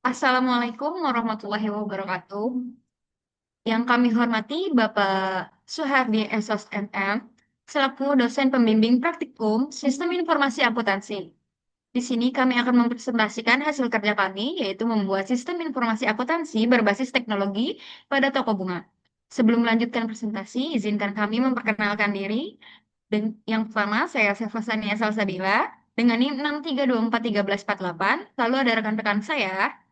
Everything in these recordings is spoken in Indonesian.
Assalamualaikum warahmatullahi wabarakatuh. Yang kami hormati Bapak Suhardi Esos MM, selaku dosen pembimbing praktikum Sistem Informasi Akuntansi. Di sini kami akan mempresentasikan hasil kerja kami, yaitu membuat sistem informasi akuntansi berbasis teknologi pada toko bunga. Sebelum melanjutkan presentasi, izinkan kami memperkenalkan diri. Dan yang pertama, saya Sefasania Salsabila, dengan NIM 632431148. Lalu ada rekan-rekan saya.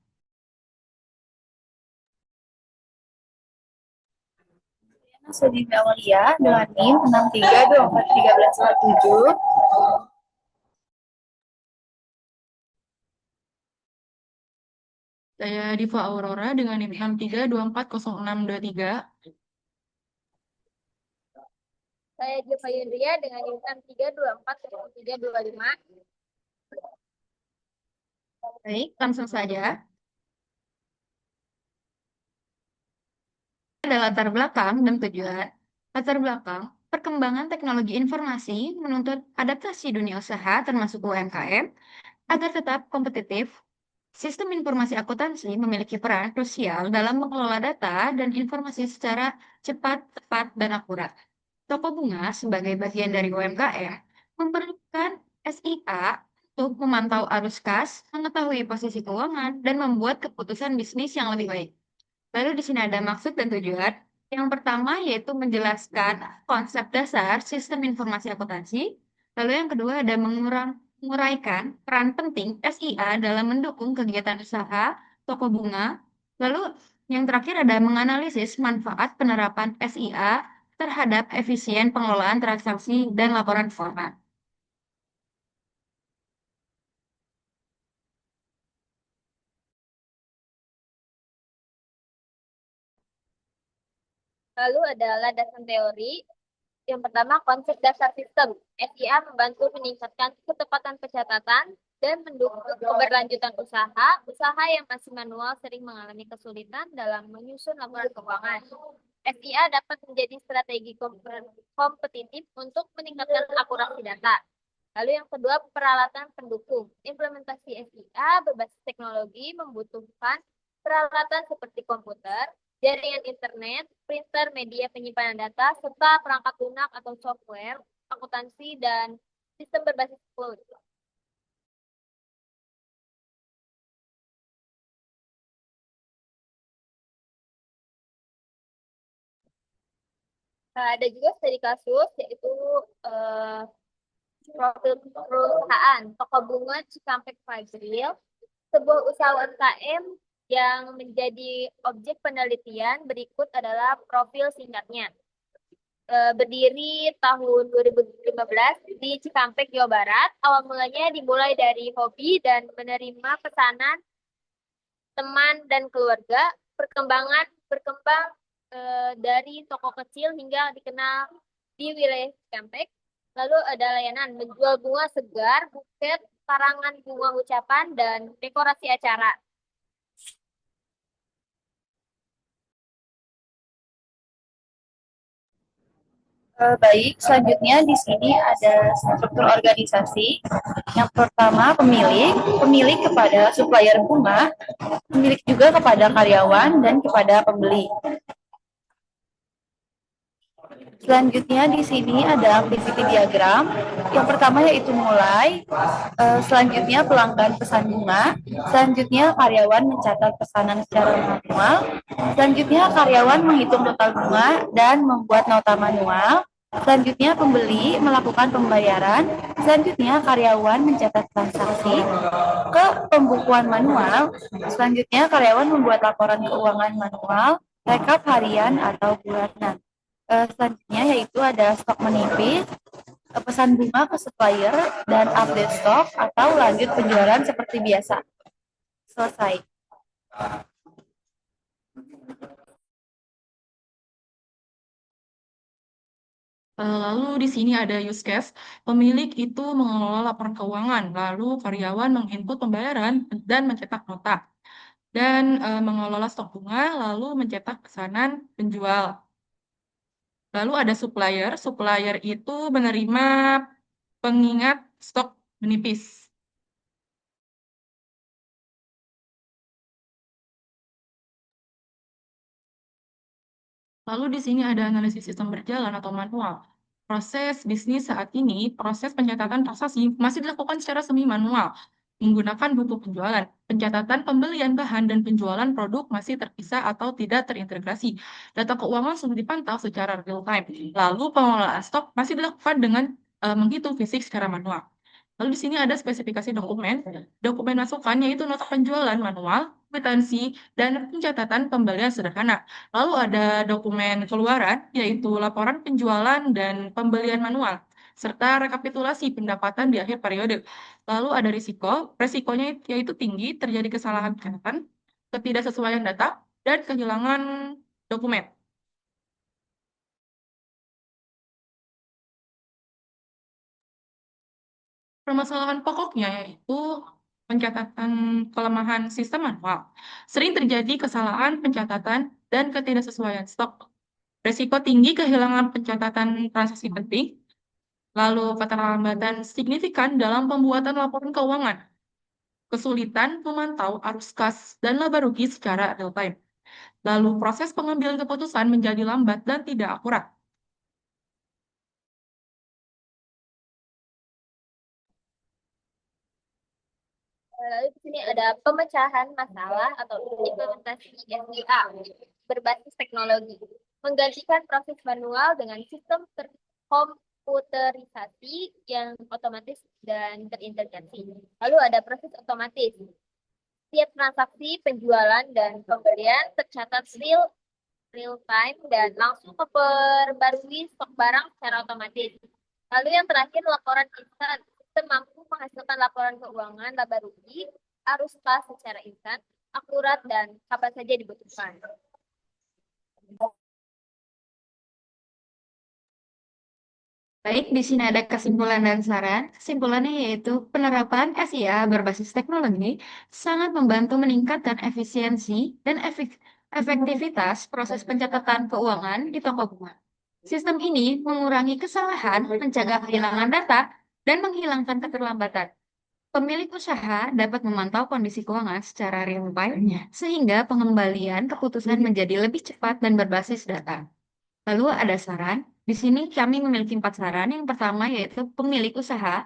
Sudin Aulia dengan NIM 632431147. Saya Diva Aurora dengan NIM 632400623. Saya Diva Yundria dengan NIM 632400325. Baik, langsung saja. Ada latar belakang dan tujuan. Latar belakang, perkembangan teknologi informasi menuntut adaptasi dunia usaha termasuk UMKM agar tetap kompetitif. Sistem informasi akuntansi memiliki peran krusial dalam mengelola data dan informasi secara cepat, tepat, dan akurat. Toko bunga sebagai bagian dari UMKM memerlukan SIA untuk memantau arus kas, mengetahui posisi keuangan, dan membuat keputusan bisnis yang lebih baik. Lalu di sini ada maksud dan tujuan. Yang pertama yaitu menjelaskan konsep dasar sistem informasi akuntansi. Lalu yang kedua ada menguraikan peran penting SIA dalam mendukung kegiatan usaha toko bunga. Lalu yang terakhir ada menganalisis manfaat penerapan SIA terhadap efisien pengelolaan transaksi dan laporan keuangan. Lalu ada landasan teori. Yang pertama, konsep dasar sistem. SIA membantu meningkatkan ketepatan pencatatan dan mendukung keberlanjutan usaha. Usaha yang masih manual sering mengalami kesulitan dalam menyusun laporan keuangan. SIA dapat menjadi strategi kompetitif untuk meningkatkan akurasi data. Lalu yang kedua, peralatan pendukung. Implementasi SIA berbasis teknologi membutuhkan peralatan seperti komputer, jaringan internet, printer, media penyimpanan data, serta perangkat lunak atau software, akuntansi, dan sistem berbasis cloud. Nah, ada juga studi kasus, yaitu profil perusahaan Toko Bunga Cikampek Fajril, sebuah usaha UMKM yang menjadi objek penelitian. Berikut adalah profil singkatnya. Berdiri tahun 2015 di Cikampek, Jawa Barat. Awal mulanya dimulai dari hobi dan menerima pesanan teman dan keluarga. Berkembang dari toko kecil hingga dikenal di wilayah Cikampek. Lalu ada layanan menjual bunga segar, buket, karangan bunga ucapan, dan dekorasi acara. Baik, selanjutnya di sini ada struktur organisasi. Yang pertama pemilik kepada supplier bunga, pemilik juga kepada karyawan dan kepada pembeli. Selanjutnya di sini ada activity diagram. Yang pertama yaitu mulai, selanjutnya pelanggan pesan bunga, selanjutnya karyawan mencatat pesanan secara manual, selanjutnya karyawan menghitung total bunga dan membuat nota manual, selanjutnya pembeli melakukan pembayaran, selanjutnya karyawan mencatat transaksi ke pembukuan manual, selanjutnya karyawan membuat laporan keuangan manual, rekap harian atau bulanan. Selanjutnya yaitu ada stok menipis, pesan bunga ke supplier, dan update stok atau lanjut penjualan seperti biasa. Selesai. Lalu di sini ada use case, pemilik itu mengelola laporan keuangan, lalu karyawan menginput pembayaran dan mencetak nota, dan mengelola stok bunga, lalu mencetak pesanan penjual. Lalu ada supplier itu menerima pengingat stok menipis. Lalu di sini ada analisis sistem berjalan atau manual. Proses bisnis saat ini, proses pencatatan transaksi masih dilakukan secara semi manual, menggunakan buku penjualan. Pencatatan pembelian bahan dan penjualan produk masih terpisah atau tidak terintegrasi. Data keuangan sudah dipantau secara real time. Lalu pengelolaan stok masih dilakukan dengan menghitung fisik secara manual. Lalu di sini ada spesifikasi dokumen. Dokumen masukan yaitu nota penjualan manual, kwitansi, dan pencatatan pembelian sederhana. Lalu ada dokumen keluaran, yaitu laporan penjualan dan pembelian manual, serta rekapitulasi pendapatan di akhir periode. Lalu ada risiko, resikonya yaitu tinggi, terjadi kesalahan catatan, ketidaksesuaian data, dan kehilangan dokumen. Permasalahan pokoknya yaitu pencatatan kelemahan sistem manual. Sering terjadi kesalahan pencatatan dan ketidaksesuaian stok. Risiko tinggi kehilangan pencatatan transaksi penting, lalu keterlambatan signifikan dalam pembuatan laporan keuangan, kesulitan memantau arus kas dan laba rugi secara real time. Lalu proses pengambilan keputusan menjadi lambat dan tidak akurat. Lalu di sini ada pemecahan masalah atau implementasi SIA berbasis teknologi, menggantikan proses manual dengan sistem komputerisasi yang otomatis dan terintegrasi. Lalu ada proses otomatis. Setiap transaksi penjualan dan pembelian tercatat real time dan langsung memperbarui stok barang secara otomatis. Lalu yang terakhir laporan instan. Sistem mampu menghasilkan laporan keuangan laba rugi, arus kas secara instan, akurat dan kapan saja dibutuhkan. Baik, di sini ada kesimpulan dan saran. Kesimpulannya yaitu penerapan SIA berbasis teknologi sangat membantu meningkatkan efisiensi dan efektivitas proses pencatatan keuangan di toko bunga. Sistem ini mengurangi kesalahan, mencegah kehilangan data, dan menghilangkan keterlambatan. Pemilik usaha dapat memantau kondisi keuangan secara real time, sehingga pengembalian keputusan menjadi lebih cepat dan berbasis data. Lalu ada saran. Di sini kami memiliki 4 saran. Yang pertama yaitu pemilik usaha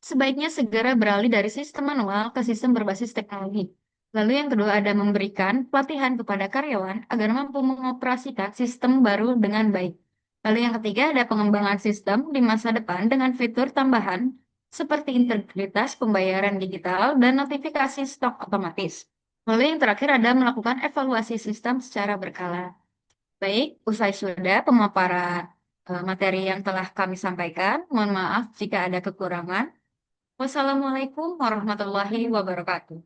sebaiknya segera beralih dari sistem manual ke sistem berbasis teknologi. Lalu yang kedua ada memberikan pelatihan kepada karyawan agar mampu mengoperasikan sistem baru dengan baik. Lalu yang ketiga ada pengembangan sistem di masa depan dengan fitur tambahan seperti integritas pembayaran digital dan notifikasi stok otomatis. Lalu yang terakhir ada melakukan evaluasi sistem secara berkala. Baik, usai sudah pemaparan materi yang telah kami sampaikan. Mohon maaf jika ada kekurangan. Wassalamualaikum warahmatullahi wabarakatuh.